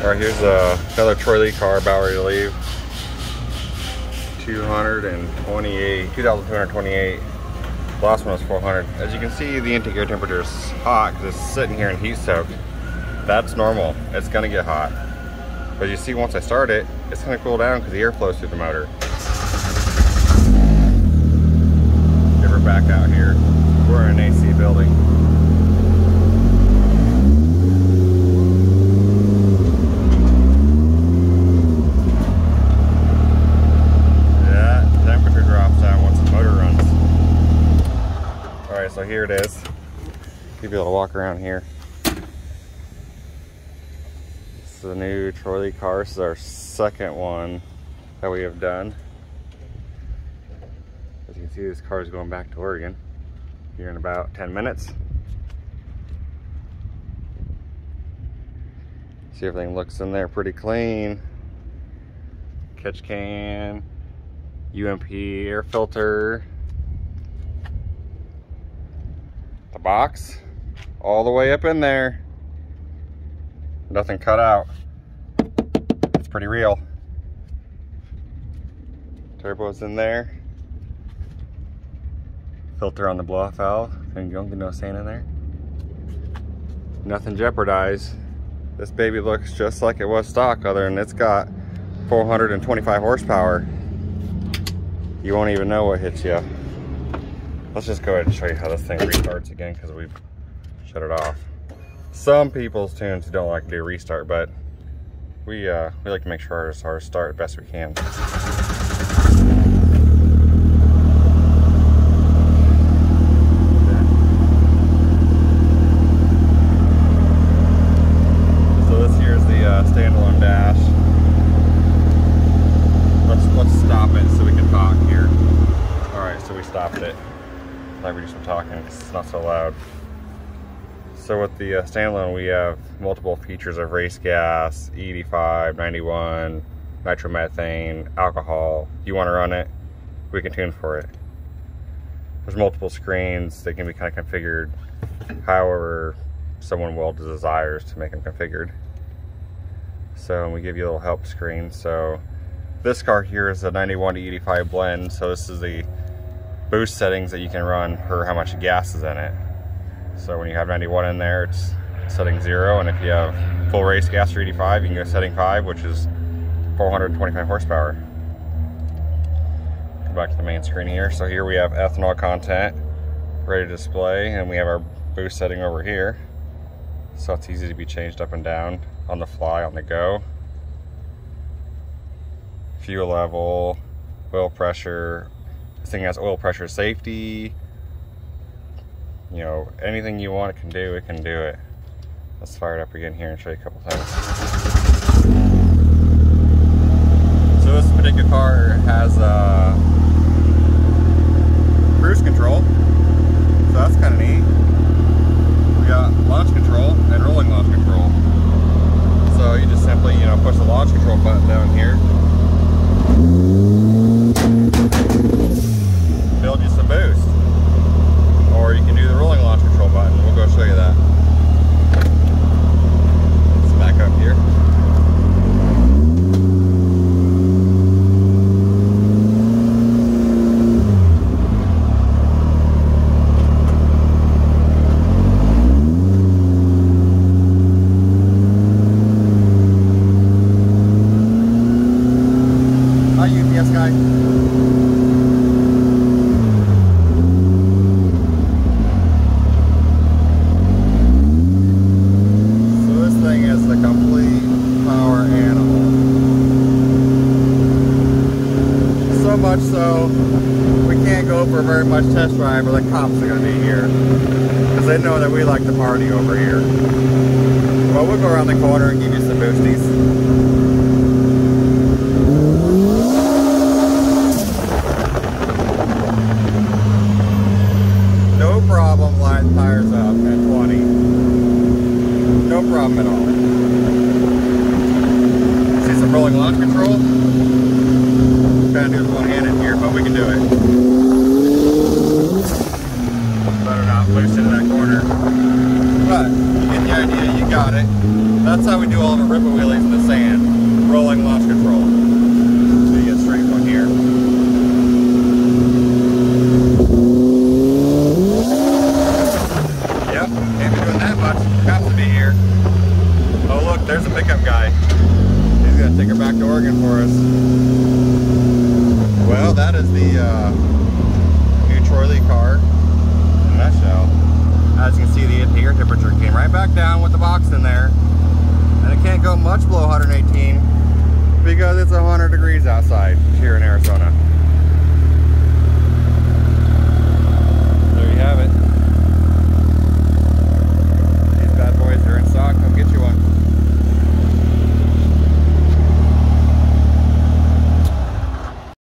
Alright, here's another Troy Lee car about ready to leave. 2,228. The last one was 400. As you can see, the intake air temperature is hot because it's sitting here in heat soak. That's normal. It's going to get hot. But you see, once I start it, it's going to cool down because the air flows through the motor. Get her back out here. We're in an AC building. Yeah, temperature drops down once the motor runs. Alright, so here it is. You'll be able to walk around here. The new Troy Lee car. This is our second one that we have done. As you can see, this car is going back to Oregon here in about 10 minutes. See, everything looks in there pretty clean. Catch can, UMP air filter, the box all the way up in there. Nothing cut out. It's pretty real. Turbo's in there. Filter on the blow-off valve. And you don't get no sand in there. Nothing jeopardized. This baby looks just like it was stock, other than it's got 425 horsepower. You won't even know what hits you. Let's just go ahead and show you how this thing restarts again because we've shut it off. Some people's tunes don't like to do a restart, but we like to make sure ours start as best we can. So this here is the standalone dash. Let's stop it so we can talk here. All right, so we stopped it. Let me do some talking because it's not so loud. So with the standalone, we have multiple features of race gas, E85, 91, nitromethane, alcohol. You want to run it, we can tune for it. There's multiple screens. They can be kind of configured however someone will desires to make them configured. So we give you a little help screen. So this car here is a 91 to 85 blend. So this is the boost settings that you can run per how much gas is in it. So when you have 91 in there, it's setting 0, and if you have full race gas for 85, you can go setting 5, which is 425 horsepower. Go back to the main screen here. So here we have ethanol content ready to display, and we have our boost setting over here. So it's easy to be changed up and down on the fly, on the go. Fuel level, oil pressure. This thing has oil pressure safety. You know, anything you want it can do it. Let's fire it up again here and show you a couple things. So this particular car has cruise control, so that's kind of neat. We got launch control and rolling launch control. So you just simply, you know, push the launch control button down here. Build you some boost. Or you can do the rolling launch control button. We'll go show you that. Let's back up here. Hi, UPS guy. So we can't go for very much test drive, or the cops are going to be here because they know that we like to party over here. Well, we'll go around the corner and give you some boosties. No problem lighting tires up at 20. No problem at all. See some rolling launch control? Trying to do with one hand in here, but we can do it. Better not loose into that corner. but you get the idea, you got it. That's how we do all of our ripple wheelies in the sand. Rolling launch control. So you get straight from here. Yep, can't be doing that much. Has to be here. Oh look, there's a pickup guy. He's gonna take her back to Oregon for us. Well, that is the new Troy Lee car in a nutshell. As you can see, the interior temperature came right back down with the box in there. And it can't go much below 118 because it's 100 degrees outside here in Arizona.